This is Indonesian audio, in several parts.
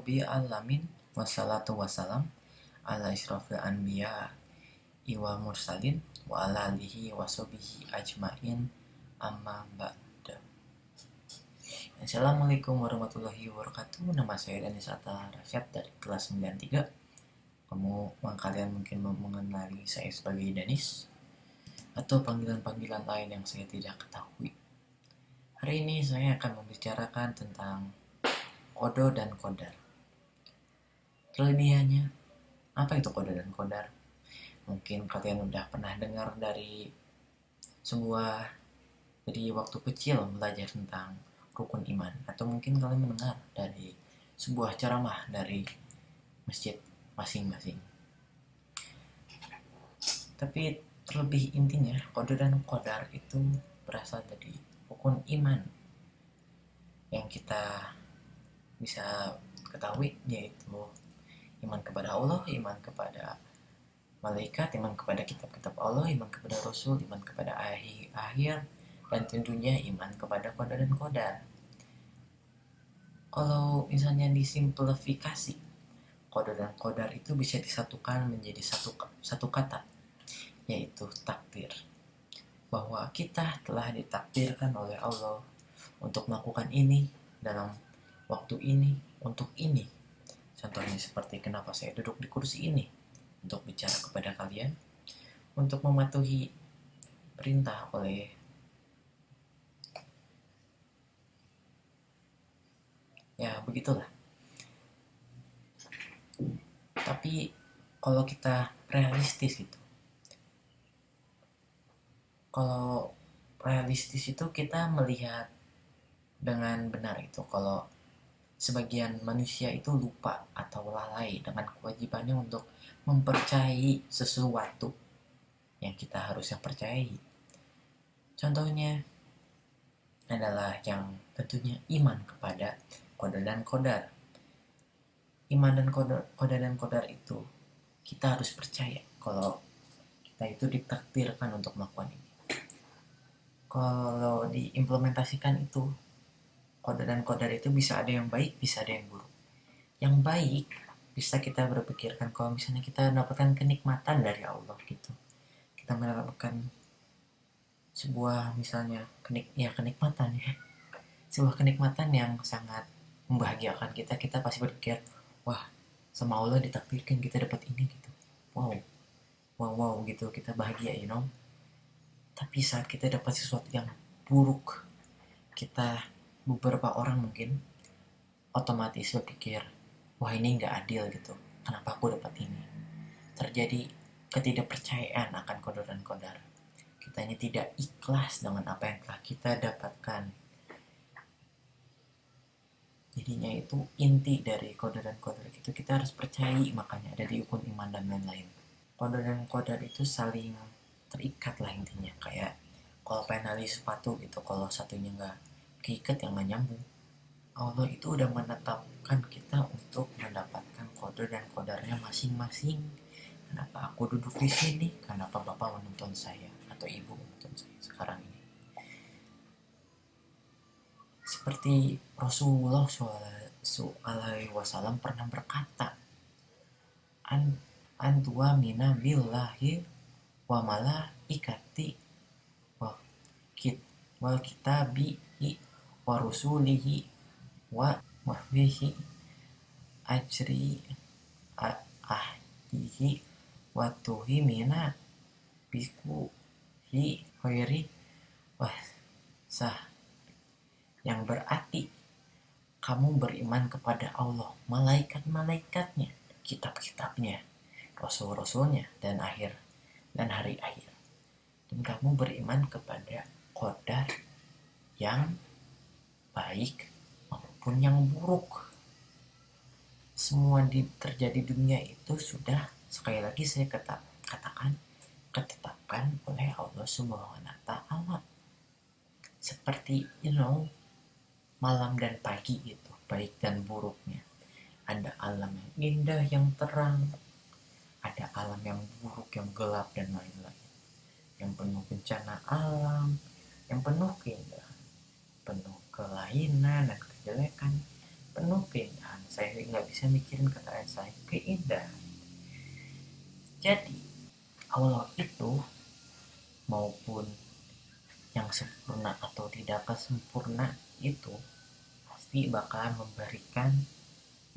Rabbil alamin wassalatu wassalam ala isrofil anbiya iwal mursalin wa ala alihi washabihi ajmain amma ba'da. Assalamualaikum warahmatullahi wabarakatuh. Nama saya Danis Atta Rasyad dari kelas 93. Kalian mungkin mengenali saya sebagai Danis atau panggilan-panggilan lain yang saya tidak ketahui. Hari ini saya akan membicarakan tentang kodo dan kodar. Kelebihannya, apa itu kodo dan kodar? Mungkin kalian udah pernah dengar dari waktu kecil belajar tentang rukun iman, atau mungkin kalian mendengar dari sebuah ceramah dari masjid masing-masing. Tapi terlebih intinya, kodo dan kodar itu berasal dari rukun iman yang kita bisa ketahui, yaitu iman kepada Allah, iman kepada malaikat, iman kepada kitab-kitab Allah, iman kepada Rasul, iman kepada akhir, dan tentunya iman kepada koda dan kodar. Kalau misalnya disimplifikasi, koda dan kodar itu bisa disatukan menjadi satu kata, yaitu takdir. Bahwa kita telah ditakdirkan oleh Allah untuk melakukan ini dalam waktu ini, untuk ini. Contohnya seperti kenapa saya duduk di kursi ini, untuk bicara kepada kalian, untuk mematuhi perintah oleh ya begitulah. Tapi kalau kita realistis itu kita melihat dengan benar itu kalau sebagian manusia itu lupa atau lalai dengan kewajibannya untuk mempercayai sesuatu yang kita harusnya percayai. Contohnya adalah yang tentunya iman kepada koda dan kodar. Iman dan koda dan kodar itu kita harus percaya kalau kita itu ditakdirkan untuk melakukan ini. Kalau diimplementasikan itu, koda dan kodar itu bisa ada yang baik, bisa ada yang buruk. Yang baik bisa kita berpikirkan kalau misalnya kita mendapatkan kenikmatan dari Allah gitu. Kita mendapatkan sebuah misalnya kenikmatan ya. Sebuah kenikmatan yang sangat membahagiakan kita. Kita pasti berpikir, wah, sama Allah ditakdirkan kita dapat ini gitu. Wow gitu, kita bahagia, Tapi saat kita dapat sesuatu yang buruk, kita beberapa orang mungkin otomatis berpikir, wah ini nggak adil gitu, kenapa aku dapat ini? Terjadi ketidakpercayaan akan kodar dan kodar. Kitanya tidak ikhlas dengan apa yang telah kita dapatkan. Jadinya itu inti dari kodar dan kodar itu kita harus percayai, makanya ada di rukun iman dan lain-lain. Kodar dan kodar itu saling terikat lah intinya, kayak kalau penali sepatu gitu, kalau satunya nggak keikat yang nggak nyambung. Allah itu udah menetapkan kita untuk mendapatkan kodar dan kodarnya masing-masing. Kenapa aku duduk di sini? Kenapa bapak menonton saya atau ibu menonton saya sekarang ini? Seperti Rasulullah SAW pernah berkata, Antua mina billahi wa malaikati wa kitabihi wa rusulihi wa wahbihi ajri ahdihi wa tuhimina biku hi khairi wah sah, yang berarti kamu beriman kepada Allah, malaikat-malaikatnya, kitab-kitabnya, rasul-rasulnya, dan hari akhir. Dan kamu beriman kepada qadar yang baik maupun yang buruk. Semua terjadi di dunia itu sudah, sekali lagi saya katakan, ditetapkan oleh Allah Subhanahu wa Ta'ala. Seperti malam dan pagi itu, baik dan buruknya. Ada alam yang indah, yang terang, ada alam yang buruk, yang gelap dan lain-lain, yang penuh bencana alam, yang penuh keindahan, penuh kelainan dan kejelekan, penuh keindahan. Saya nggak bisa mikirin kekayaan saya, keindahan. Jadi Allah itu maupun yang sempurna atau tidak kesempurna itu pasti bakalan memberikan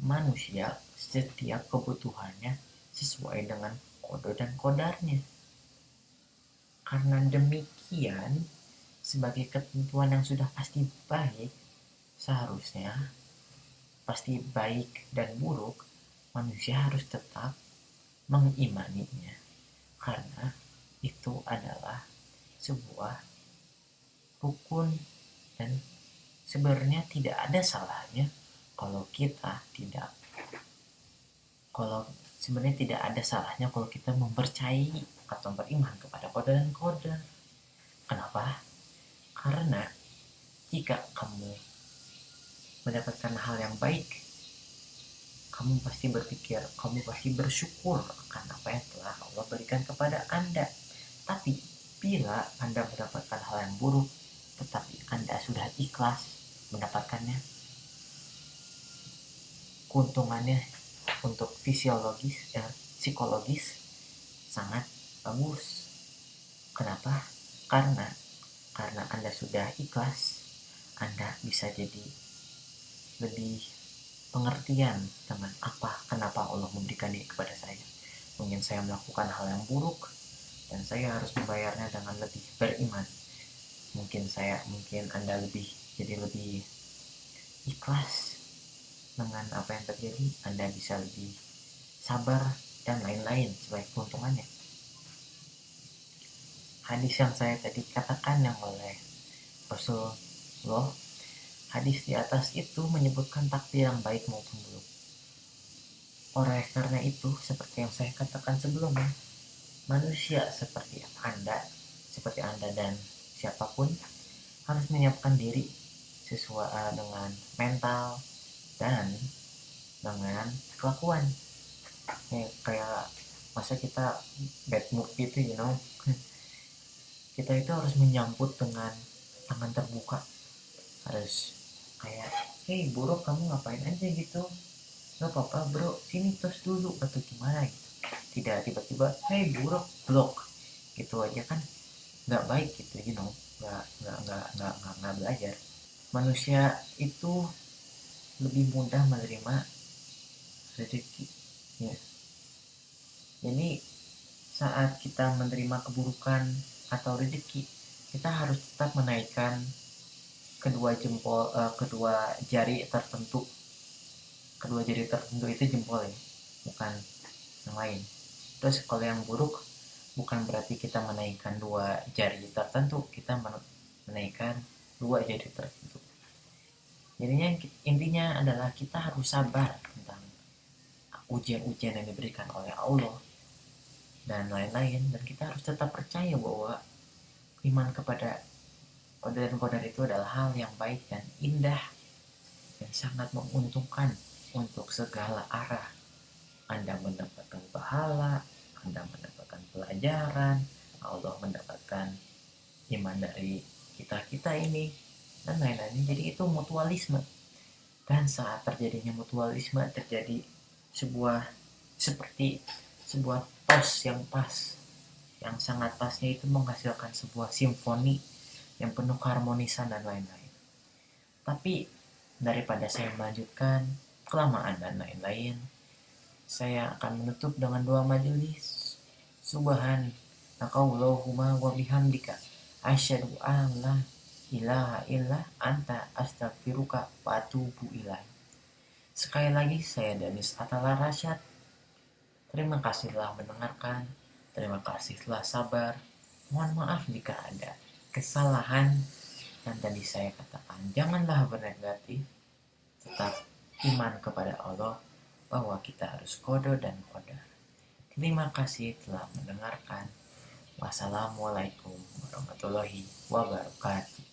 manusia setiap kebutuhannya sesuai dengan kode dan kodarnya. Karena demikian, sebagai ketentuan yang sudah pasti baik, seharusnya pasti baik dan buruk, manusia harus tetap mengimaninya. Karena itu adalah sebuah rukun dan sebenarnya tidak ada salahnya kalau kita tidak kalau sebenarnya tidak ada salahnya kalau kita mempercayai atau beriman kepada kode dan kode. Kenapa? Karena jika kamu mendapatkan hal yang baik, kamu pasti berpikir, kamu pasti bersyukur akan apa yang telah Allah berikan kepada Anda. Tapi bila Anda mendapatkan hal yang buruk, tetapi Anda sudah ikhlas mendapatkannya, keuntungannya untuk psikologis sangat bagus. Kenapa? Karena Anda sudah ikhlas, Anda bisa jadi lebih pengertian dengan kenapa Allah memberikan ini kepada saya. Mungkin saya melakukan hal yang buruk dan saya harus membayarnya dengan lebih beriman. Mungkin Anda jadi lebih ikhlas dengan apa yang terjadi. Anda bisa lebih sabar dan lain-lain sebagai keuntungannya. Hadis yang saya tadi katakan yang oleh Rasulullah, hadis di atas itu menyebutkan takdir yang baik maupun buruk. Oleh karena itu, seperti yang saya katakan sebelumnya, manusia seperti Anda dan siapapun harus menyiapkan diri sesuai dengan mental dan dengan kelakuan. Kayak masa kita bad mood gitu, kita itu harus menyambut dengan tangan terbuka, harus kayak, hey buruk, kamu ngapain aja gitu, nggak apa-apa bro, sini tos dulu atau gimana gitu. Tidak tiba-tiba hey buruk, blok gitu aja, kan nggak baik gitu, nggak belajar. Manusia itu lebih mudah menerima rezeki ya. Jadi saat kita menerima keburukan atau rezeki, kita harus tetap menaikkan kedua jari tertentu. Kedua jari tertentu itu jempol ya, bukan yang lain. Terus kalau yang buruk, bukan berarti kita menaikkan dua jari tertentu, kita menaikkan dua jari tertentu. Jadinya intinya adalah kita harus sabar tentang ujian-ujian yang diberikan oleh Allah dan lain-lain, dan kita harus tetap percaya bahwa iman kepada qadar dan qadar itu adalah hal yang baik dan indah yang sangat menguntungkan untuk segala arah. Anda mendapatkan pahala, Anda mendapatkan pelajaran, Allah mendapatkan iman dari kita ini dan lain-lain. Jadi itu mutualisme, dan saat terjadinya mutualisme terjadi seperti sebuah tos yang pas, yang sangat pasnya itu menghasilkan sebuah simfoni yang penuh keharmonisan dan lain-lain. Tapi daripada saya melanjutkan kelamaan dan lain-lain, saya akan menutup dengan doa majelis. Subhanakallahumma wa bihamdika asyhadu an la ilaha illa anta astaghfiruka wa atubu ilaik. Sekali lagi saya Danis Atala Rasyad. Terima kasih telah mendengarkan. Terima kasih telah sabar. Mohon maaf jika ada kesalahan yang tadi saya katakan. Janganlah bernegatif. Tetap iman kepada Allah bahwa kita harus qada dan qadar. Terima kasih telah mendengarkan. Wassalamualaikum warahmatullahi wabarakatuh.